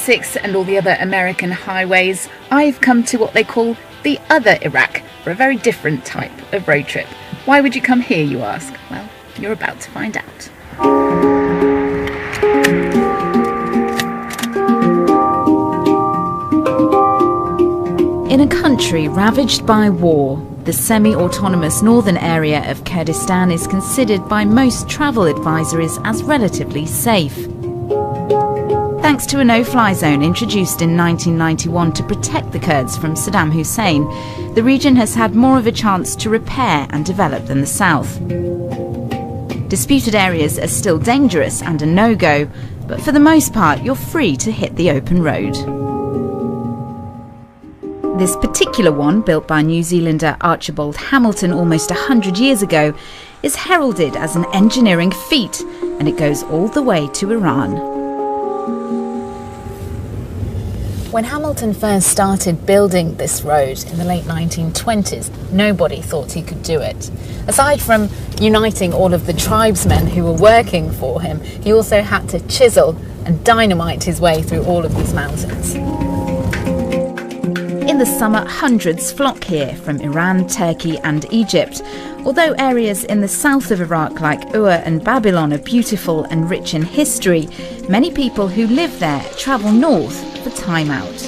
I-86 and all the other American highways, I've come to what they call the other Iraq for a very different type of road trip. Why would you come here, you ask? Well, you're about to find out. In a country ravaged by war, the semi-autonomous northern area of Kurdistan is considered by most travel advisories as relatively safe. Thanks to a no-fly zone introduced in 1991 to protect the Kurds from Saddam Hussein, the region has had more of a chance to repair and develop than the south. Disputed areas are still dangerous and a no-go, but for the most part you're free to hit the open road. This particular one, built by New Zealander Archibald Hamilton almost 100 years ago, is heralded as an engineering feat, and it goes all the way to Iran. When Hamilton first started building this road in the late 1920s, nobody thought he could do it. Aside from uniting all of the tribesmen who were working for him, he also had to chisel and dynamite his way through all of these mountains. In the summer, hundreds flock here from Iran, Turkey and Egypt. Although areas in the south of Iraq like Ur and Babylon are beautiful and rich in history, many people who live there travel north for time out.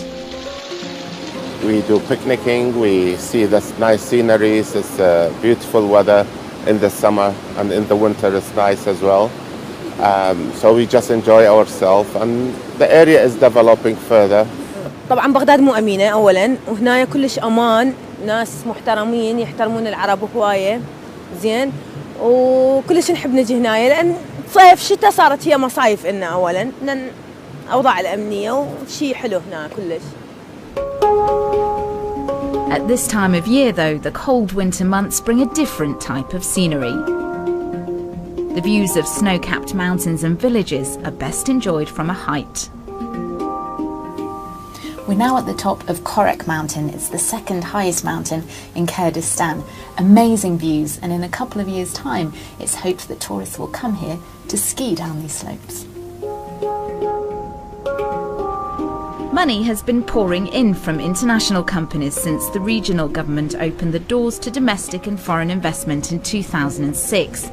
We do picnicking, we see the nice sceneries, it's beautiful weather in the summer, and in the winter it's nice as well. So we just enjoy ourselves, and the area is developing further. طبعا بغداد مو أمينة أولاً، وهنا كلش أمان، ناس محترمين يحترمون العرب هواية زين، وكلش نحب نجي هنا لأن صيف شتاء صارت هي مصايف إلنا أولاً، لأن أوضاع الأمنية وشي حلو هنا كلش. At this time of year though, the cold winter months bring a different type of scenery. The views of snow-capped mountains and villages are best enjoyed from a height. We're now at the top of Korek Mountain. It's the second highest mountain in Kurdistan. Amazing views, and in a couple of years' time, it's hoped that tourists will come here to ski down these slopes. Money has been pouring in from international companies since the regional government opened the doors to domestic and foreign investment in 2006.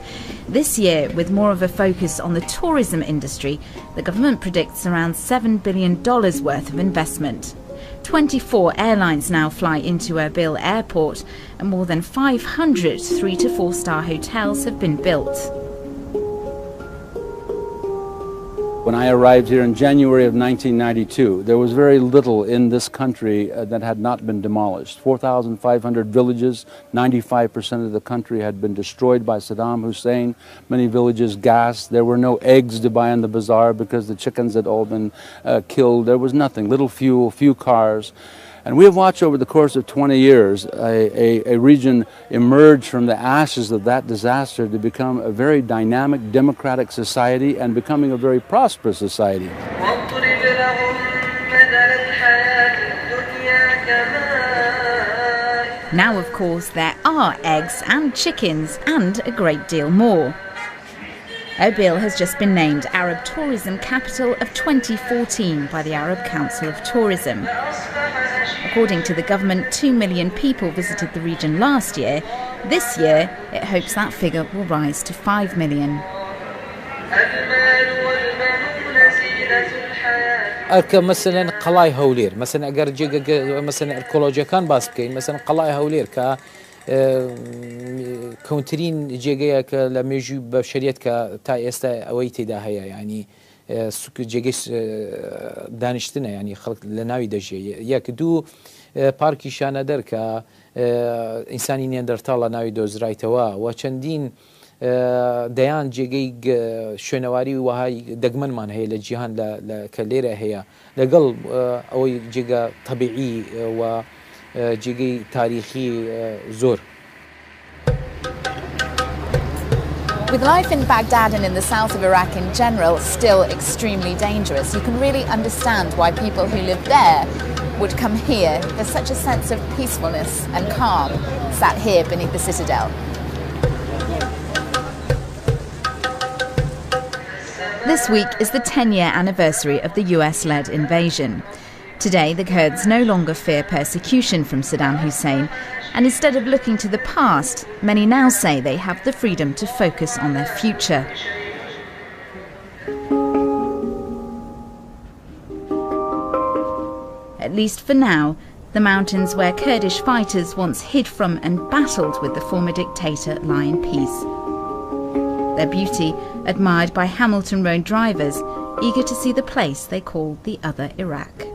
This year, with more of a focus on the tourism industry, the government predicts around $7 billion worth of investment. 24 airlines now fly into Erbil airport, and more than 500 3- to 4-star hotels have been built. When I arrived here in January of 1992, there was very little in this country that had not been demolished. 4,500 villages, 95% of the country had been destroyed by Saddam Hussein. Many villages gassed. There were no eggs to buy in the bazaar because the chickens had all been killed. There was nothing, little fuel, few cars. And we have watched over the course of 20 years a region emerge from the ashes of that disaster to become a very dynamic, democratic society and becoming a very prosperous society. Now, of course, there are eggs and chickens and a great deal more. Erbil has just been named Arab Tourism Capital of 2014 by the Arab Council of Tourism. According to the government, 2 million people visited the region last year. This year, it hopes that figure will rise to 5 million. مثلا قلاي هولير مثلا اگر مثلا اركولوجيا كان باسكين مثلا قلاي هولير ك كونترين جيجا لميجي بشريت ك تا استا اويتي دا هي يعني سوق جيجس دانشتنا يعني خلق لناوي دجي ياك دو باركي شانا دركا انساني نياندرتالا ناوي دوزرايتوا وچندين ديان جيجي شنواري وهاي دغمنمان هي لجيهان لكليره هي لقل او جيجا طبيعي و جيجي تاريخي زور. With life in Baghdad and in the south of Iraq in general still extremely dangerous, you can really understand why people who live there would come here. There's such a sense of peacefulness and calm sat here beneath the citadel. This week is the 10-year anniversary of the US-led invasion. Today, the Kurds no longer fear persecution from Saddam Hussein, and instead of looking to the past, many now say they have the freedom to focus on their future. At least for now, the mountains where Kurdish fighters once hid from and battled with the former dictator lie in peace. Their beauty admired by Hamilton Road drivers, eager to see the place they call the other Iraq.